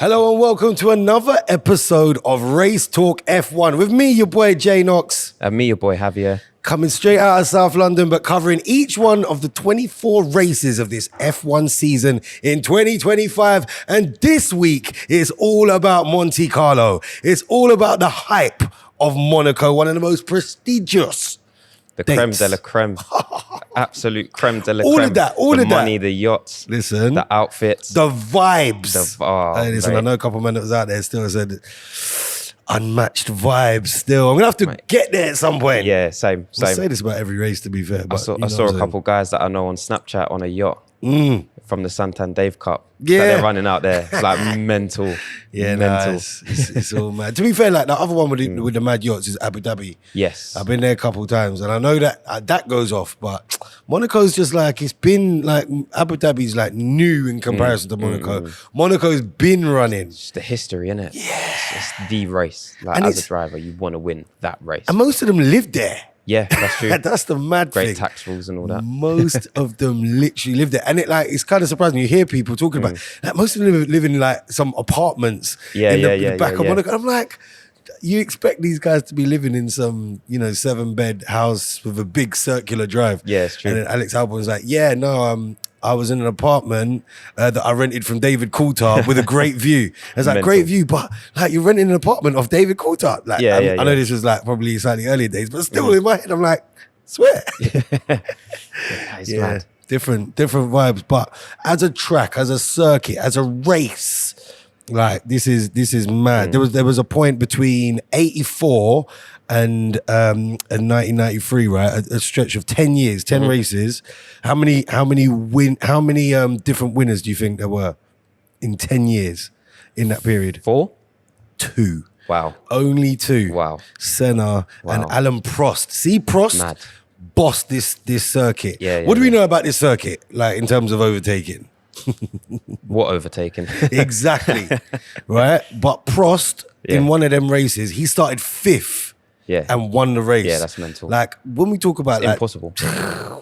Hello and welcome to another episode of Race Talk F1 with me, your boy Jay Knox. And me, your boy Javier. Coming straight out of South London, but covering each one of the 24 races of this F1 season in 2025. And this week is all about Monte Carlo. It's all about the hype of Monaco, one of the most prestigious The dates. creme de la creme. Absolute creme de la All creme. of that, all the of that. money, the yachts, Listen, the outfits. the vibes. Hey, listen, mate. I know a couple of men that was out there still said unmatched vibes still. I'm going to have to get there at some point. Yeah, same. I say this about every race, to be fair. But I saw a couple guys that I know on Snapchat on a yacht from the Santander Cup. Yeah. That they're running out there. It's like mental. Yeah, mental. no, it's all mad. To be fair, like the other one with the mad yachts is Abu Dhabi. Yes. I've been there a couple of times, and I know that that goes off. But Monaco's just like, it's been like, Abu Dhabi's like new in comparison to Monaco. Monaco's been running. It's the history, innit? Yeah. It's the race. Like, And as it's- a driver, you want to win that race. And most of them live there. Yeah, that's true. That's the mad thing. Great tax rules and all that. Most of them literally live there, and it's kind of surprising. You hear people talking about like most of them live in like some apartments in the back of Monaco. I'm like, you expect these guys to be living in some 7-bed house with a big circular drive? Yeah, it's true. And then Alex Albon's like, yeah, no, I was in an apartment that I rented from David Coulthard with a great view. It's like, Mental. great view, but like you're renting an apartment of David Coulthard. Like, I know yeah. this was like probably slightly earlier days, but still in my head, I'm like, swear. It's mad. Different vibes. But as a track, as a circuit, as a race, like this is mad. There was a point between 84 and 1993, right? A stretch of 10 years, 10 races. How many different winners do you think there were in 10 years in that period? 4? 2. Wow. Only 2. Wow. Senna and Wow. Alan Prost. See, Prost Mad. bossed this circuit. Yeah, what do we yeah. know about this circuit, like in terms of overtaking? What overtaken? Exactly. Right? But Prost, in one of them races, he started 5th. Yeah. And won the race. Yeah, that's mental. Like when we talk about like Impossible.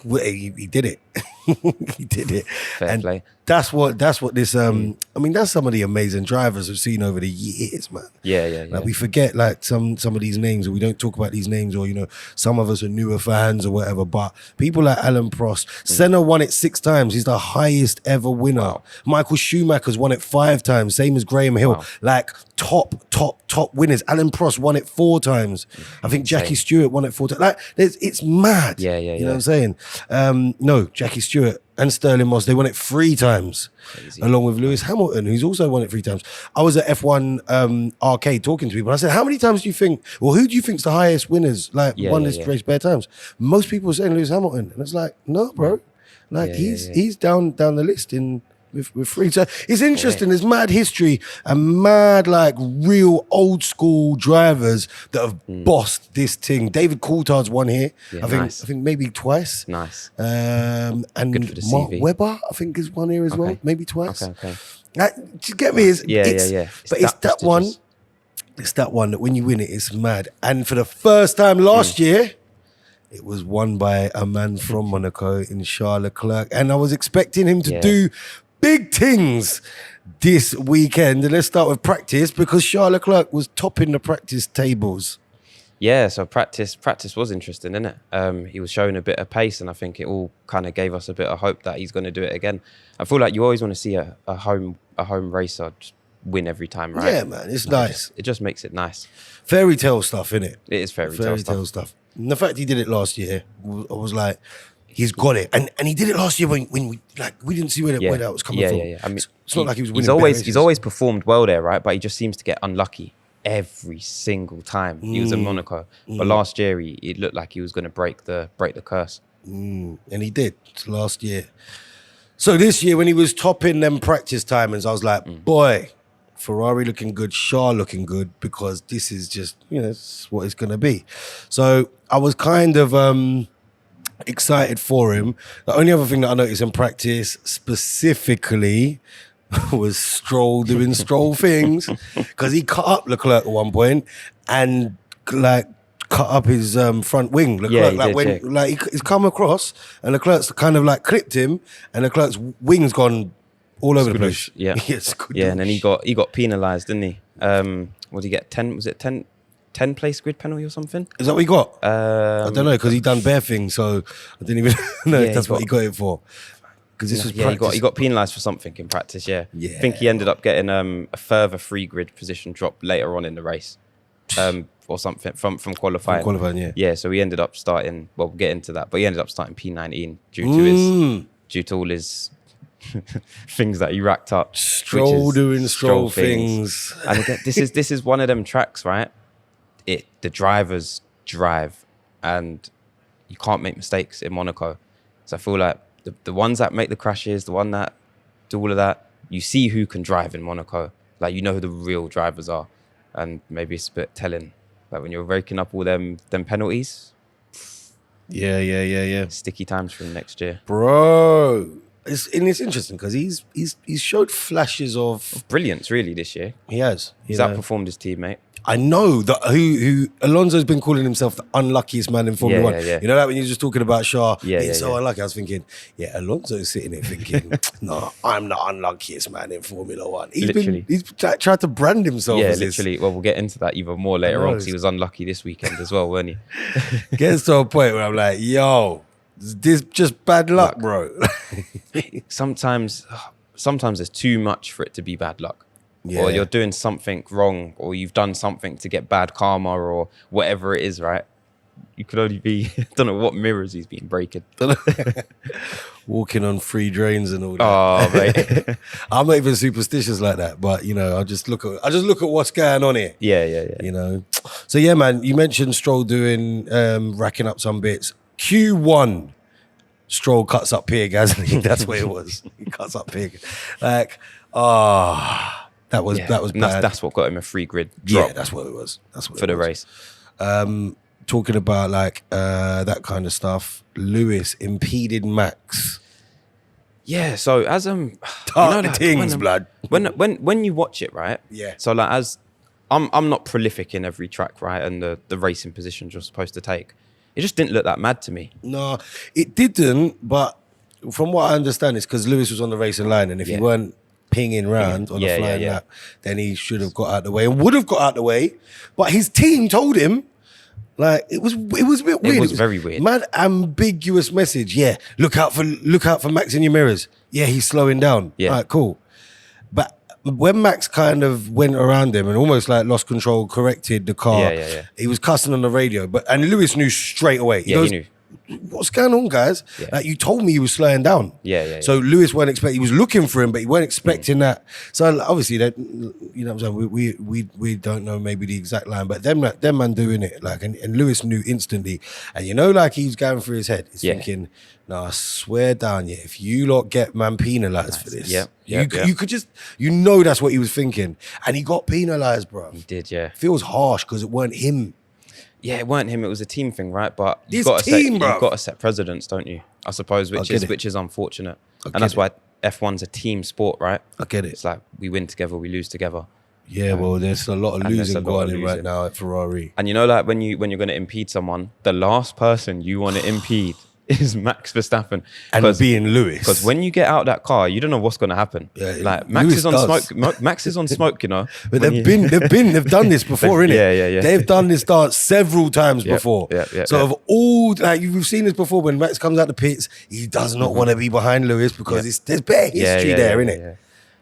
he did it. He did it. Fair and play. that's what this I mean, that's some of the amazing drivers we've seen over the years, man. Yeah. Like we forget like some of these names, or we don't talk about these names, or some of us are newer fans or whatever. But people like Alan Prost, Senna won it 6 times. He's the highest ever winner. Wow. Michael Schumacher's won it 5 times, same as Graham Hill. Wow. Like top winners. Alan Prost won it 4 times. I think Jackie Stewart won it 4 times. Like it's mad. Yeah. You know what I'm saying? No, Jackie Stewart and Sterling Moss, they won it 3 times. Crazy. Along with Lewis Hamilton, who's also won it 3 times. I was at F1 arcade talking to people. I said, how many times do you think, or who do you think's the highest winners, won this race bare times? Most people are saying Lewis Hamilton. And it's like, no, bro. Like he's down the list with 3. So it's interesting. There's mad history and mad like real old school drivers that have bossed this thing. David Coulthard's won here. Yeah, I think nice. maybe twice. Nice. And Good for the Mark CV. Webber, I think, is one here as well, maybe twice. Okay. Like, do you get me? It's, Yeah. But it's that one. prestigious. It's that one that when you win it, it's mad. And for the first time last year, it was won by a man from Monaco in Charles Leclerc, and I was expecting him to do big things this weekend. And let's start with practice, because Charles Leclerc was topping the practice tables. Yeah, so practice was interesting, isn't it? He was showing a bit of pace, and I think it all kind of gave us a bit of hope that he's going to do it again. I feel like you always want to see a home racer just win every time, right? Yeah, man, it's nice. It just makes it nice. Fairy tale stuff, innit? It is fairy tale stuff. And the fact he did it last year, I was like, he's got it. And he did it last year when we didn't see where that was coming from. Yeah. I mean, it's not like he was winning. He's always performed well there, right? But he just seems to get unlucky every single time he was in Monaco. But last year, it looked like he was going to break the curse. And he did last year. So this year, when he was topping them practice timings, I was like, boy, Ferrari looking good, Charles looking good, because this is just, it's what it's going to be. So I was kind of excited for him. The only other thing that I noticed in practice specifically was Stroll doing Stroll things, because he cut up Leclerc at one point and like cut up his front wing. Leclerc, he's come across and Leclerc's kind of like clipped him, and Leclerc's wing's gone all over the Skudouche, place. yeah. Yes, Yeah, and then he got penalised, didn't he? What did he get? 10? Was it 10 place grid penalty or something? Is that what he got? I don't know because he done bare things, so I didn't even know if that's what he got it for. Because this was practice. he got penalised for something in practice. Yeah, Yeah. I think he ended up getting a further free grid position drop later on in the race, or something from qualifying. From qualifying, yeah. Yeah, so he ended up starting. Well, we'll get into that, but he ended up starting P19 due to all his things that he racked up. Stroll doing stroll things. And again, this is one of them tracks, right? The drivers drive, and you can't make mistakes in Monaco. So I feel like the ones that make the crashes, the one that do all of that, you see who can drive in Monaco. Like, you know who the real drivers are, and maybe it's a bit telling. Like when you're raking up all them penalties. Yeah. Sticky times for next year, Bro. It's interesting because he's showed flashes of brilliance really this year. He has. He's outperformed his teammate. I know that who Alonso's been calling himself the unluckiest man in Formula One. Yeah. You know that when you're just talking about Shah being so yeah. unlucky, I was thinking, Alonso's sitting there thinking, no, I'm the unluckiest man in Formula One. He's tried to brand himself. Yeah, as literally. Well, we'll get into that even more later on because he was unlucky this weekend as well, weren't he? Gets to a point where I'm like, yo, this just bad luck, bro. Sometimes there's too much for it to be bad luck. Yeah. Or you're doing something wrong, or you've done something to get bad karma, or whatever it is, right? You could only be, I don't know what mirrors he's been breaking. Walking on free drains and all that. Oh, mate. I'm not even superstitious like that, but I just look at what's going on here. Yeah. You know. So yeah, man, you mentioned Stroll doing racking up some bits. Q1, Stroll cuts up Pierre Gasly. That's what it was. He cuts up Pierre. Like, that was bad. That's what got him a free grid drop. Yeah, that's what it was. That's what for the race. Talking about like that kind of stuff. Lewis impeded Max. Yeah, so as things, blood. When you watch it, right? Yeah. So like as I'm not prolific in every track, right? And the racing positions you're supposed to take. It just didn't look that mad to me. No, it didn't. But from what I understand, it's because Lewis was on the racing line, and if he weren't pinging round on a flying lap, then he should have got out of the way and would have got out of the way. But his team told him, like, it was a bit weird. It was very weird. Mad ambiguous message. Yeah, look out for Max in your mirrors. Yeah, he's slowing down. Yeah, all right, cool. But when Max kind of went around him and almost like lost control, corrected the car, he was cussing on the radio. And Lewis knew straight away. He knew. What's going on, guys? Yeah. Like, you told me he was slowing down. So Yeah. Lewis weren't expecting. He was looking for him, but he weren't expecting that. So obviously, that, you know what I'm saying. We don't know maybe the exact line, but them man doing it like, and Lewis knew instantly. And like he was going through his head. He's thinking, no, I swear down, if you lot get man penalised for this, you could just, that's what he was thinking, and he got penalised, bro. He did, yeah. Feels harsh because it weren't him. Yeah, it weren't him. It was a team thing, right? But you've got to set precedents, don't you? I suppose, which is unfortunate, and that's why F1's a team sport, right? I get it. It's like we win together, we lose together. Yeah, well, there's a lot of losing going on right now at Ferrari. And like when you're going to impede someone, the last person you want to impede is Max Verstappen, and being Lewis. Because when you get out that car, you don't know what's going to happen. Yeah, like Max is on smoke. Max is on smoke, But they've done this before, innit? Yeah. They've done this dance several times before. So of all, like, you've seen this before, when Max comes out the pits, he does not want to be behind Lewis because there's bare history there, innit? Yeah.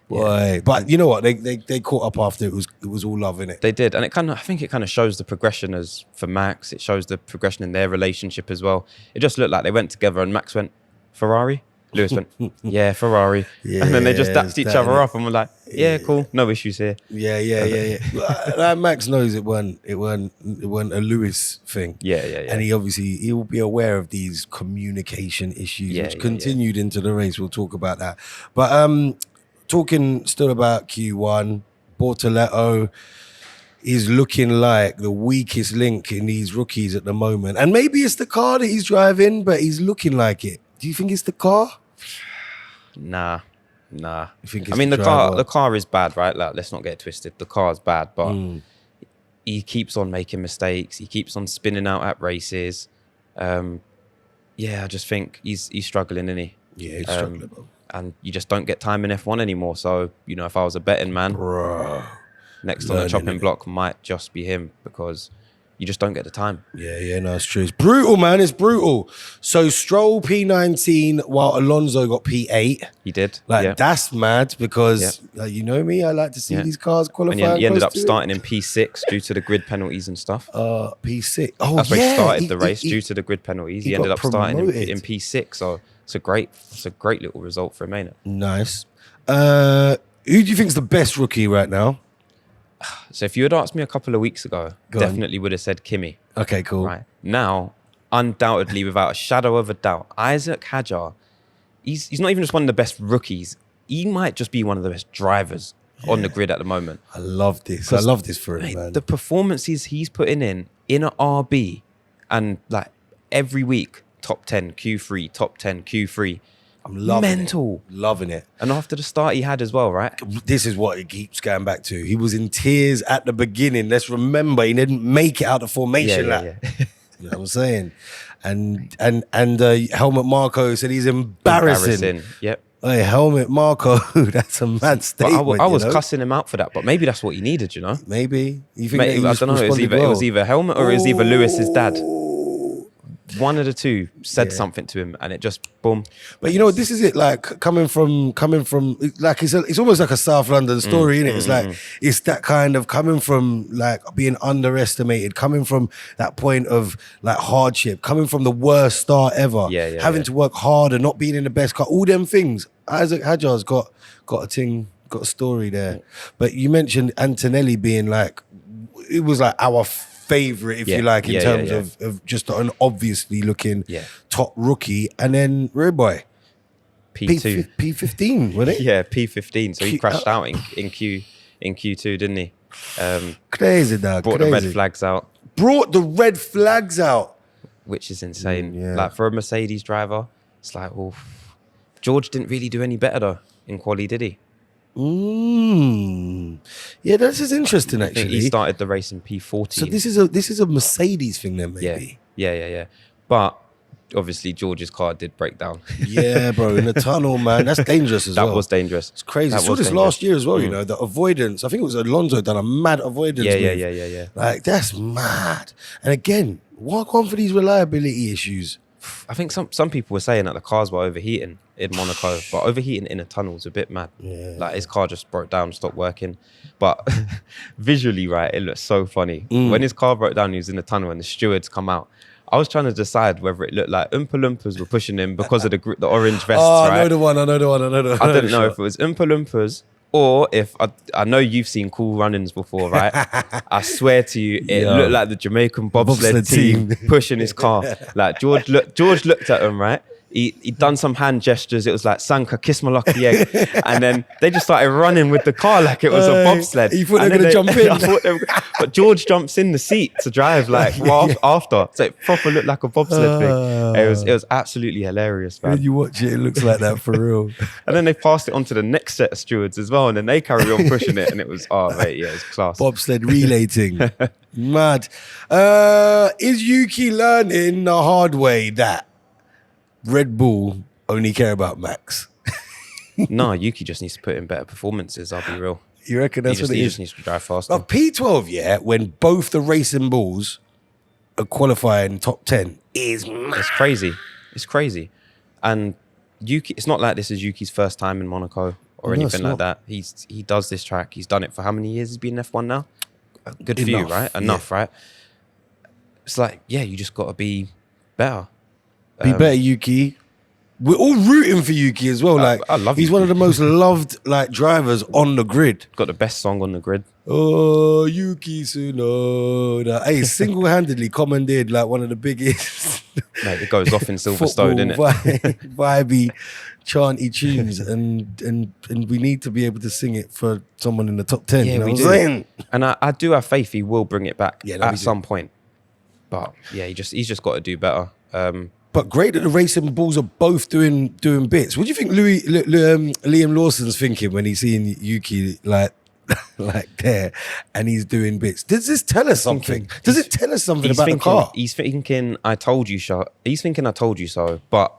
Boy, but you know what? They caught up after it was all love, innit? They did, and I think it kind of shows the progression as for Max. It shows the progression in their relationship as well. It just looked like they went together, and Max went Ferrari. Lewis went, yeah, Ferrari, and then they just dapped each other up, and were like, yeah, cool, no issues here. Yeah. Max knows it weren't a Lewis thing. Yeah. And he'll be aware of these communication issues, which continued into the race. We'll talk about that, but talking still about Q1, Bortoletto is looking like the weakest link in these rookies at the moment. And maybe it's the car that he's driving, but he's looking like it. Do you think it's the car? Nah. You think I mean, the car is bad, right? Like, let's not get it twisted. The car is bad, but he keeps on making mistakes. He keeps on spinning out at races. I just think he's struggling, isn't he? Yeah, he's struggling, bro. and you just don't get time in F1 anymore. So, you know, if I was a betting man, Bro. next on the chopping block might just be him, because you just don't get the time. Yeah, no, it's true. It's brutal, man. It's brutal. So Stroll P19 while Alonso got P8. He did. That's mad because, you know me, I like to see these cars qualify. And he ended up starting in P6 due to the grid penalties and stuff. P6. Oh, that's where he started the race due to the grid penalties. He ended up starting in P6. So it's a great little result for him, ain't it? Nice. Who do you think is the best rookie right now? So if you had asked me a couple of weeks ago, definitely would have said Kimi. Okay, cool. Right. Now, undoubtedly, without a shadow of a doubt, Isaac Hadjar, he's not even just one of the best rookies. He might just be one of the best drivers on the grid at the moment. I love this. I love this for him, man. The performances he's putting in an RB, and like every week, top 10 Q3, top 10 Q3. I'm loving Mental. it. Loving it. And after the start he had as well, right? This is what it keeps going back to. He was in tears at the beginning. Let's remember, he didn't make it out of formation lap. You know what I'm saying? And Helmut Marko said he's embarrassing. Yep. Hey, Helmut Marko, that's a mad statement. I was cussing him out for that, but maybe that's what he needed, you know? Maybe. You think I don't know. It was either Helmut or it was either Lewis's dad. One of the two said something to him, and it just boom. But you know, this is it. Like coming from like it's almost like a South London story, isn't it? It's like it's that kind of coming from like being underestimated, coming from that point of like hardship, coming from the worst start ever, having to work hard and not being in the best car, all them things. Isaac Hadjar's got a story there. But you mentioned Antonelli being like, it was like our favorite, if you like, in terms of just an obviously looking top rookie, and then Red Boy P15, wasn't it? Yeah, P15. So he crashed out in Q2, didn't he? Crazy, dog. Brought the red flags out. Brought the red flags out, which is insane. Like for a Mercedes driver, it's like, well, George didn't really do any better though in quali, did he? Yeah, this is interesting. Actually, I think he started the race in P14. So this is a Mercedes thing, then, maybe. Yeah. But obviously, George's car did break down. Yeah, bro, in the tunnel, man, that's dangerous as well. That was dangerous. It's crazy. I saw this last year as well. You know, the avoidance. I think it was Alonso done a mad avoidance. Yeah. Like that's mad. And again, walk on for these reliability issues. I think some people were saying that the cars were overheating in Monaco, but overheating in a tunnel is a bit mad. Yeah. Like his car just broke down, stopped working. But visually, right, it looks so funny. When his car broke down, he was in the tunnel and the stewards come out. I was trying to decide whether it looked like Oompa Loompas were pushing him because of the orange vests, right? I know the one. I didn't know if it was Oompa Loompas or if I know you've seen Cool Runnings before, right? I swear to you, it looked like the Jamaican bobsled team pushing his car. Like George looked at him, right? He'd done some hand gestures. It was like, Sanka, kiss my lucky egg. And then they just started running with the car like it was a bobsled. You thought they were going to jump in? But George jumps in the seat to drive like after. So it proper looked like a bobsled thing. It was absolutely hilarious, man. When you watch it, it looks like that for real. And then they passed it on to the next set of stewards as well. And then they carry on pushing it. And it was, it was class. Bobsled relating. Mad. Is Yuki learning the hard way that Red Bull only care about Max? No, Yuki just needs to put in better performances, I'll be real. You reckon that's what it is? He just needs to drive faster. But P12, when both the racing bulls are qualifying top 10 is mad. It's crazy. And Yuki, it's not like this is Yuki's first time in Monaco or anything like that. He does this track. He's done it for how many years? He's been in F1 now? A good few, right? Enough, right? It's like, you just got to be better. Be better, Yuki. We're all rooting for Yuki as well. Like I love he's Yuki. one of the most loved drivers on the grid. Got the best song on the grid. Oh, Yuki Tsunoda. Hey, single-handedly commandeered like one of the biggest. Mate, it goes off in Silverstone, innit? Vibey, chanty tunes, and we need to be able to sing it for someone in the top 10. Yeah, you know we what do. I'm saying? And I do have faith he will bring it back at be some point. But he's just got to do better. But great that the racing bulls are both doing bits. What do you think Liam Lawson's thinking when he's seeing Yuki like there and he's doing bits? Does this tell us something? Does it tell us something about the car? He's thinking, I told you so. He's thinking, I told you so. But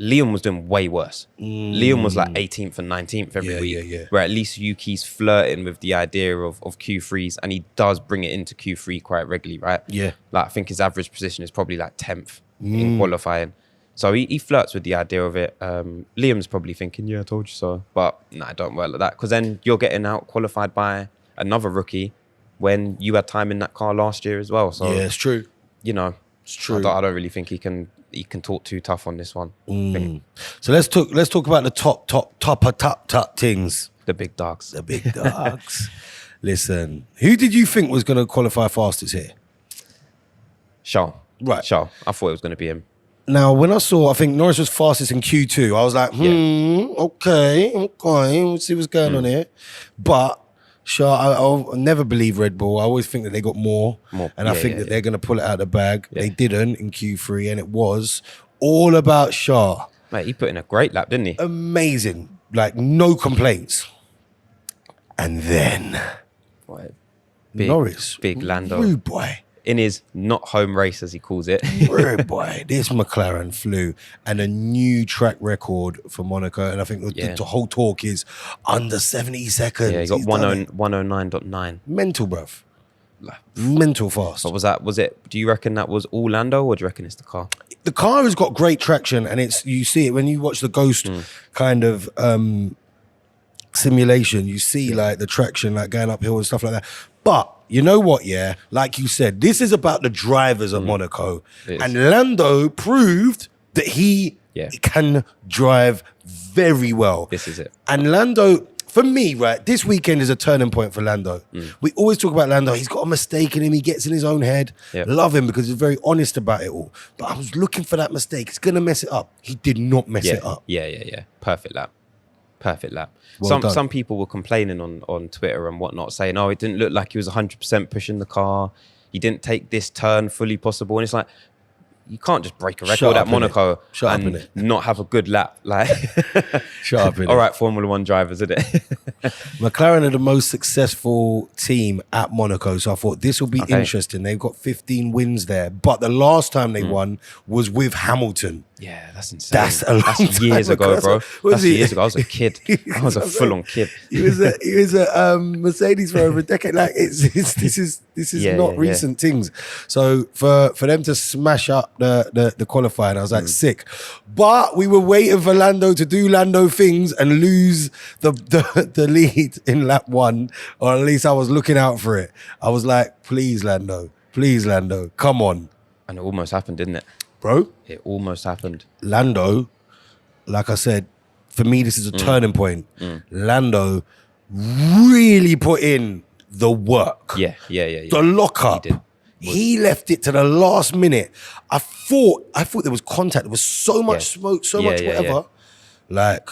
Liam was doing way worse. Liam was like 18th and 19th every week. Yeah. Where at least Yuki's flirting with the idea of Q3s, and he does bring it into Q3 quite regularly, right? Yeah. Like I think his average position is probably like 10th in qualifying. So he flirts with the idea of it. Liam's probably thinking, yeah, I told you so. But nah, don't work like that. Because then you're getting out qualified by another rookie when you had time in that car last year as well. So Yeah, it's true. you know, It's true. I don't really think he can talk too tough on this one. So let's talk about the top things. The big dogs. The big dogs. Listen, who did you think was going to qualify fastest here? Charles. Right. Charles. I thought it was going to be him. Now, when I think Norris was fastest in Q2, I was like, okay, we'll see what's going on here. But I'll never believe Red Bull. I always think that they got more. And I think that they're going to pull it out of the bag. Yeah. They didn't in Q3, and it was all about Shah. Mate, he put in a great lap, didn't he? Amazing. Like, no complaints. And then Norris. Big Lando. Rude boy. In his not home race, as he calls it. Rude boy. This McLaren flew, and a new track record for Monaco. And I think the whole talk is under 70 seconds. Yeah, he got 109.9. Mental, bruv. Mental fast. What was that? Was it? Do you reckon that was all Lando, or do you reckon it's the car? The car has got great traction, and you see it when you watch the Ghost kind of simulation. You see like the traction, like going uphill and stuff like that. But you know what? Yeah, like you said, this is about the drivers of Monaco, and Lando proved that he can drive very well. This is it. And Lando. For me, right, this weekend is a turning point for Lando. We always talk about Lando. He's got a mistake in him. He gets in his own head. Yep. Love him because he's very honest about it all. But I was looking for that mistake. He's going to mess it up. He did not mess it up. Yeah. Perfect lap. Well done. Some people were complaining on Twitter and whatnot, saying, oh, it didn't look like he was 100% pushing the car. He didn't take this turn fully possible. And it's like, you can't just break a record at Monaco and not have a good lap. Like, shut up. All right, Formula One drivers, isn't it? McLaren are the most successful team at Monaco, so I thought this will be interesting. They've got 15 wins there, but the last time they won was with Hamilton. Yeah, that's insane. That's years ago, bro. That's years ago. I was a kid. I was a full-on kid. He was a Mercedes for over a decade. Like this is not recent things. So for them to smash up the qualifying, I was like sick. But we were waiting for Lando to do Lando things and lose the lead in lap 1, or at least I was looking out for it. I was like, please Lando, come on. And it almost happened, didn't it? Bro, it almost happened. Lando, like I said, for me, this is a turning point. Lando really put in the work. Yeah. The lockup. He left it to the last minute. I thought there was contact. There was so much smoke, so much whatever. Like,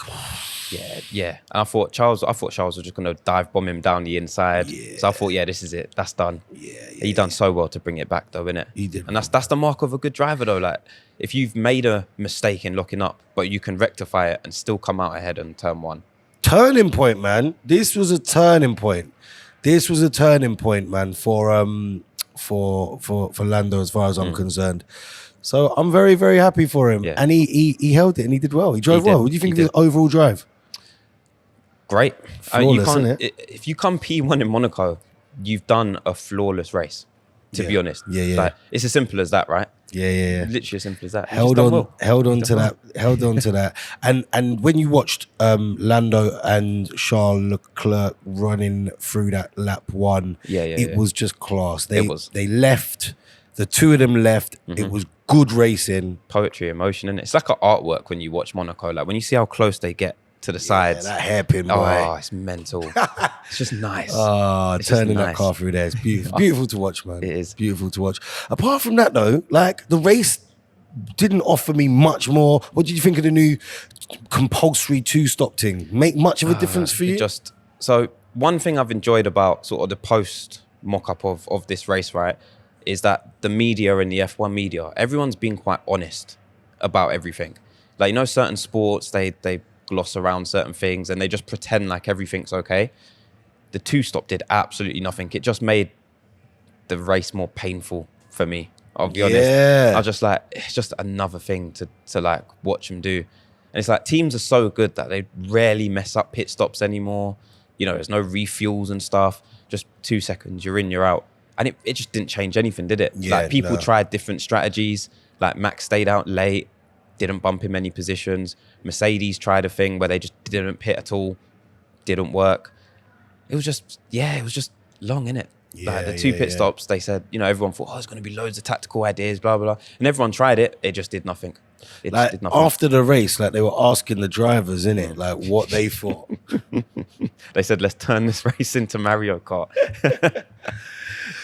yeah. And I thought Charles was just gonna dive bomb him down the inside. Yeah. So I thought, this is it. That's done. He done so well to bring it back, though, innit? He did. And that's the mark of a good driver, though. Like, if you've made a mistake in locking up, but you can rectify it and still come out ahead in turn 1. Turning point, man. This was a turning point. Man, for Lando, as far as I'm concerned. So I'm very, very happy for him. Yeah. And he held it and he did well. He drove well. What do you think of his overall drive? Great. Flawless, isn't it? If you come P1 in Monaco, you've done a flawless race, to be honest. Yeah. Like, it's as simple as that, right? Yeah. Literally as simple as that. Held on to that. And when you watched Lando and Charles Leclerc running through that lap 1, it was just class. They left. The two of them left. It was good racing. Poetry, emotion, and it's like an artwork when you watch Monaco. Like when you see how close they get to the sides. That hairpin, boy. Oh, it's mental. It's just nice. Turning that car through there is beautiful. Beautiful to watch, man. It is. Beautiful to watch. Apart from that, though, like the race didn't offer me much more. What did you think of the new compulsory 2-stop thing? Make much of a difference for you? So one thing I've enjoyed about sort of the post mock-up of this race, right, is that the media and the F1 media, everyone's been quite honest about everything. Like, certain sports, they gloss around certain things and they just pretend like everything's okay. The 2-stop did absolutely nothing. It just made the race more painful for me I'll be honest. Yeah. I was just like, it's just another thing to like watch him do. And it's like teams are so good that they rarely mess up pit stops anymore. You know, there's no refuels and stuff. Just 2 seconds, you're in, you're out. And it just didn't change anything, did it? Yeah, like people no. tried different strategies. Like Max stayed out late, didn't bump him any positions. Mercedes tried a thing where they just didn't pit at all. Didn't work. It was just long, innit? Like the two pit stops, they said, you know, everyone thought, oh, there's going to be loads of tactical ideas, blah, blah, blah. And everyone tried it. It just did nothing. It Like, just did nothing. after the race, like they were asking the drivers, innit, like what they thought. They said, let's turn this race into Mario Kart.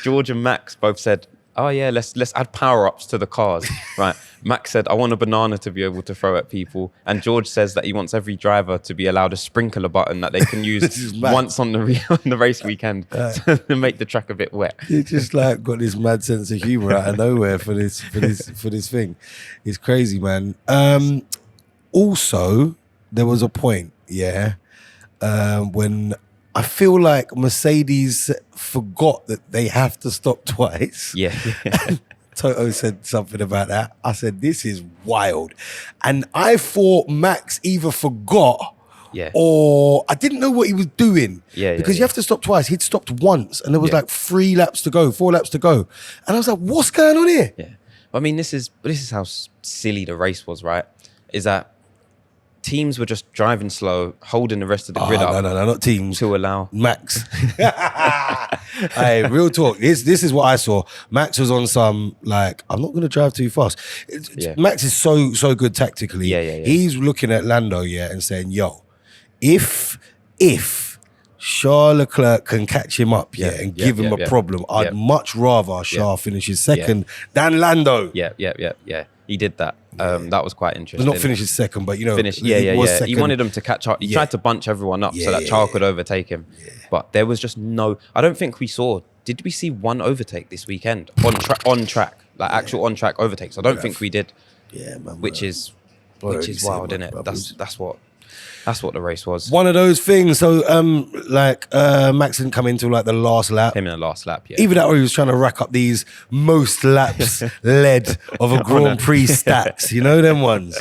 George and Max both said, oh yeah, let's add power-ups to the cars. Right. Max said, I want a banana to be able to throw at people. And George says that he wants every driver to be allowed a sprinkler button that they can use once on the race weekend to make the track a bit wet. He just like got this mad sense of humor out of nowhere for this thing. It's crazy, man. Also, there was a point, when I feel like Mercedes forgot that they have to stop twice. Yeah. Toto said something about that. I said, this is wild. And I thought Max either forgot or I didn't know what he was doing. Because you have to stop twice. He'd stopped once and there was like 4 laps to go. And I was like, what's going on here? Yeah. I mean, this is how silly the race was, right? Is that teams were just driving slow, holding the rest of the grid up. No, not teams. To allow Max. Hey, real talk. This is what I saw. Max was on some, like, I'm not going to drive too fast. Max is so good tactically. He's looking at Lando, and saying, yo, if Charles Leclerc can catch him up, and give him a problem, I'd much rather Charles finishes second than Lando. Yeah. He did that. That was quite interesting. Well, not finishes second, but, you know. Finish, He wanted him to catch up. He tried to bunch everyone up so that Charles could overtake him. But there was just no... I don't think we saw... Did we see one overtake this weekend? On track. Like actual on-track overtakes. I don't think we did. Yeah, man. Which is wild, isn't it? That's what the race was. One of those things. So, Max didn't come into like the last lap. Him in the last lap, yeah. Even that way he was trying to rack up these most laps led of a Grand Prix stats. You know them ones.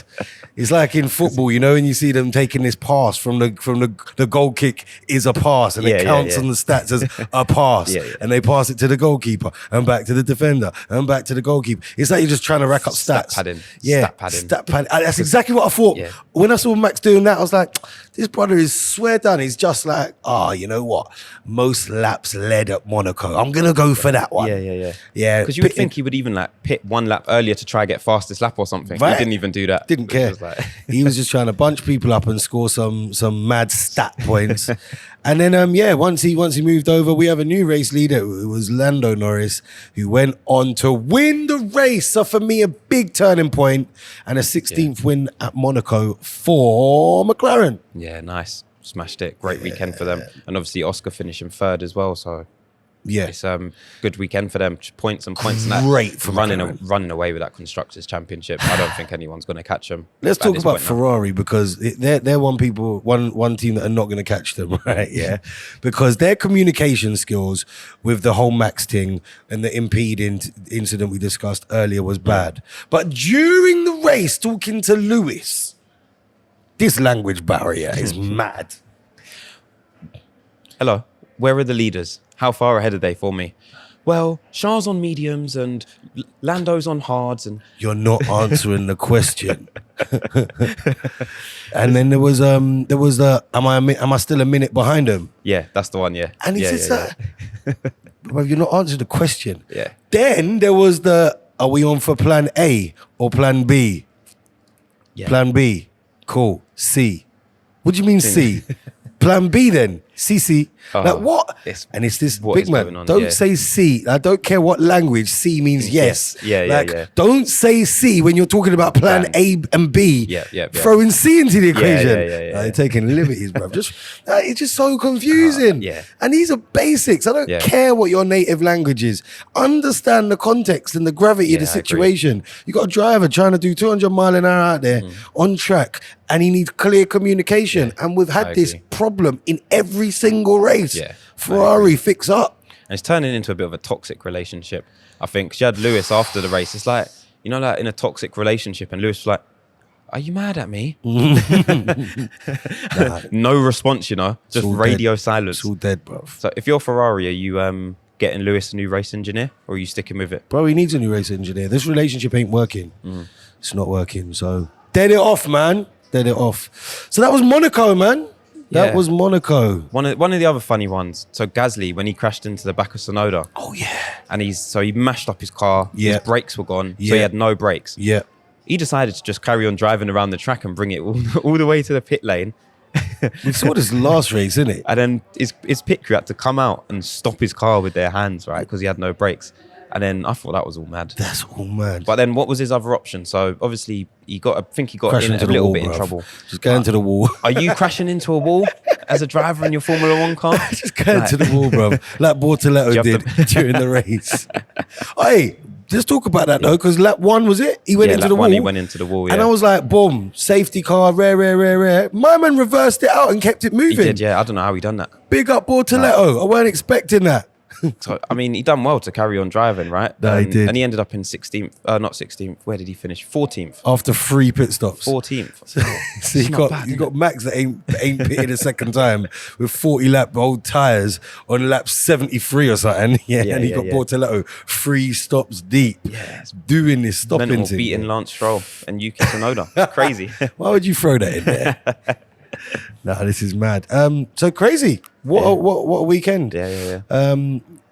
It's like in football, you know, and you see them taking this pass from the goal kick is a pass, and it counts on the stats as a pass, and they pass it to the goalkeeper and back to the defender and back to the goalkeeper. It's like you're just trying to rack up stats. Stat padding. That's exactly what I thought. Yeah. When I saw Max doing that, I was like, this brother is swear done. He's just like, you know what? Most laps led at Monaco. I'm going to go for that one. Yeah. Because you would think he would even like pit 1 lap earlier to try to get fastest lap or something. Right. He didn't even do that. Didn't care. He was just trying to bunch people up and score some mad stat points. And then, once he moved over, we have a new race leader. It was Lando Norris, who went on to win the race. So for me, a big turning point and a 16th win at Monaco for McLaren. Yeah, nice. Smashed it. Great weekend for them. And obviously Oscar finishing 3rd as well. So it's good weekend for them. Points and points. Great and for running away with that Constructors' Championship. I don't think anyone's going to catch them. Let's talk about Ferrari because they're one team that are not going to catch them, right? Yeah, because their communication skills with the whole Max thing and the impeding incident we discussed earlier was bad. But during the race, talking to Lewis, this language barrier is mad. Hello, where are the leaders? How far ahead are they for me? Well, Charles on mediums and Lando's on hards, and you're not answering the question. And then there was am I still a minute behind him? Yeah, that's the one. Yeah, and he says that. Well, you're not answering the question. Yeah. Then there was are we on for plan A or plan B? Yeah. Plan B. Cool. C. What do you mean C? Plan B then. CC. Like what? And it's this big man. Don't say C. I don't care what language. C means yes. Don't say C when you're talking about plan A and B. Throwing C into the equation. They're taking liberties, bro. It's just so confusing. And these are basics. I don't care what your native language is. Understand the context and the gravity of the situation. You got a driver trying to do 200 mile an hour out there on track, and he needs clear communication. And we've had this problem in every single race. Ferrari fix up. And it's turning into a bit of a toxic relationship. I think she had Lewis after the race. It's like, you know, like in a toxic relationship, and Lewis was like, "Are you mad at me?" No response, you know, just radio dead. silence. It's all dead, bro. So if you're Ferrari, are you getting Lewis a new race engineer, or are you sticking with it? Bro, he needs a new race engineer. This relationship ain't working. It's not working. So dead it off, man. Dead it off. So that was Monaco, man. That was Monaco. One of the other funny ones. So Gasly, when he crashed into the back of Sonoda. Oh yeah. And he mashed up his car. Yeah. His brakes were gone. So he had no brakes. Yeah. He decided to just carry on driving around the track and bring it all the way to the pit lane. We saw this last race, innit? And then his pit crew had to come out and stop his car with their hands, right? Because he had no brakes. And then I thought that was all mad. That's all mad. But then what was his other option? So obviously I think he got Crash in a into the little wall, bit bruv. in trouble. Just go into the wall. Are you crashing into a wall as a driver in your Formula One car? Just go into the wall, bro. Like Bortoletto did during the race. Hey, let's talk about that though, because lap 1 was it? He went into the wall. He went into the wall, yeah. And I was like, boom, safety car, rare. My man reversed it out and kept it moving. He did, yeah. I don't know how he done that. Big up Bortoletto. I weren't expecting that. So, I mean, he done well to carry on driving, right? No, he did. And he ended up in 16th, not 16th. Where did he finish? 14th. After 3 pit stops. 14th. So you got Max that ain't pitted a second time with 40 lap old tyres on lap 73 or something. And he got Bortoletto 3 stops deep. Yeah. Doing this stopping Mental thing. beating Lance Stroll and Yuki Tsunoda. Crazy. Why would you throw that in there? Nah, this is mad. So crazy. What a weekend.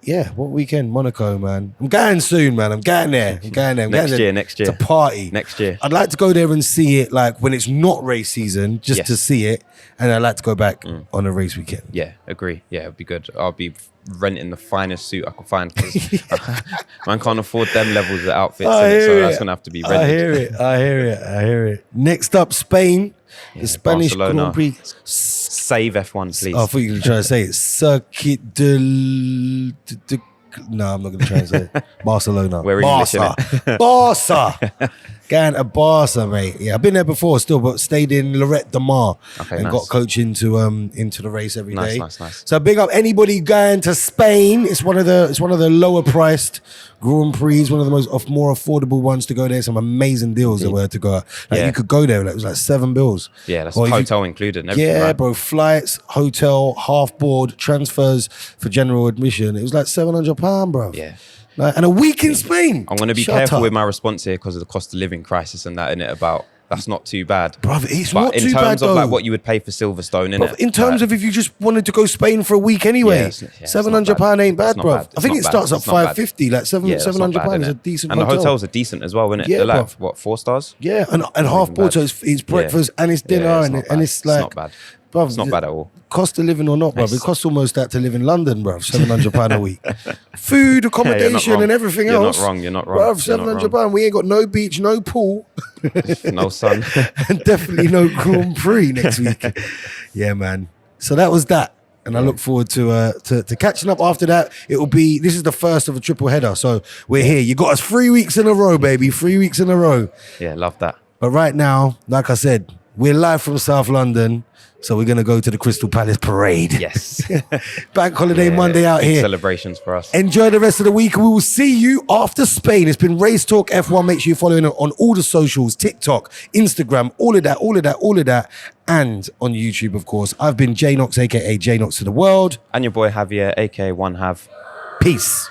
Yeah. What weekend? Monaco, man. I'm going soon, man. I'm getting there. Next year. To party. Next year. I'd like to go there and see it like when it's not race season, just to see it. And I'd like to go back on a race weekend. Yeah, agree. Yeah, it'd be good. I'll be renting the finest suit I could find because man can't afford them levels of outfits. So that's going to have to be rented. I hear it. Next up, Spain. The Spanish Barcelona. Grand Prix. Save F1, please. Oh, I thought you were going to try to say it. Circuit de... No, I'm not going to try and say it. Barcelona. We're English, innit? Barca. Going to Barca, mate. Yeah, I've been there before still, but stayed in Lorette de Mar and got coach into the race every day. Nice. So big up anybody going to Spain. It's one of the lower priced Grand Prix, one of the more affordable ones to go there. Some amazing deals there were to go. You could go there. It was like $7. Yeah, that's hotel included and everything. Yeah, right? bro. Flights, hotel, half board, transfers for general admission. It was like £700, bro. Yeah. Like, and a week in Spain. I'm going to be careful with my response here because of the cost of living crisis and that, innit? That's not too bad. Brother, it's but not too bad, in terms of though. like what you would pay for Silverstone, innit? In terms of if you just wanted to go Spain for a week anyway, £700 ain't bad, bro. I think it starts at £550, like £700 is a decent hotel. And the hotels are decent as well, innit? Yeah, They're like, what, 4 stars? Yeah, and half board, so it's breakfast and it's dinner and it's like... It's not bad. Bruv, it's not bad at all. Cost of living or not, bro. It costs almost that to live in London, bro. £700 a week. Food, accommodation, and everything else. You're not wrong. Bruv, £700. We ain't got no beach, no pool. No sun. And definitely no Grand Prix next week. Yeah, man. So that was that. And I look forward to catching up after that. This is the first of a triple header. So we're here. You got us 3 weeks in a row, baby. 3 weeks in a row. Yeah, love that. But right now, like I said, we're live from South London. So we're going to go to the Crystal Palace Parade. Yes. Bank holiday Monday out here. Celebrations for us. Enjoy the rest of the week. We will see you after Spain. It's been Race Talk F1. Make sure you're following it on all the socials, TikTok, Instagram, all of that. And on YouTube, of course. I've been Knox, a.k.a. Knox to the world. And your boy Javier, a.k.a. One Have. Peace.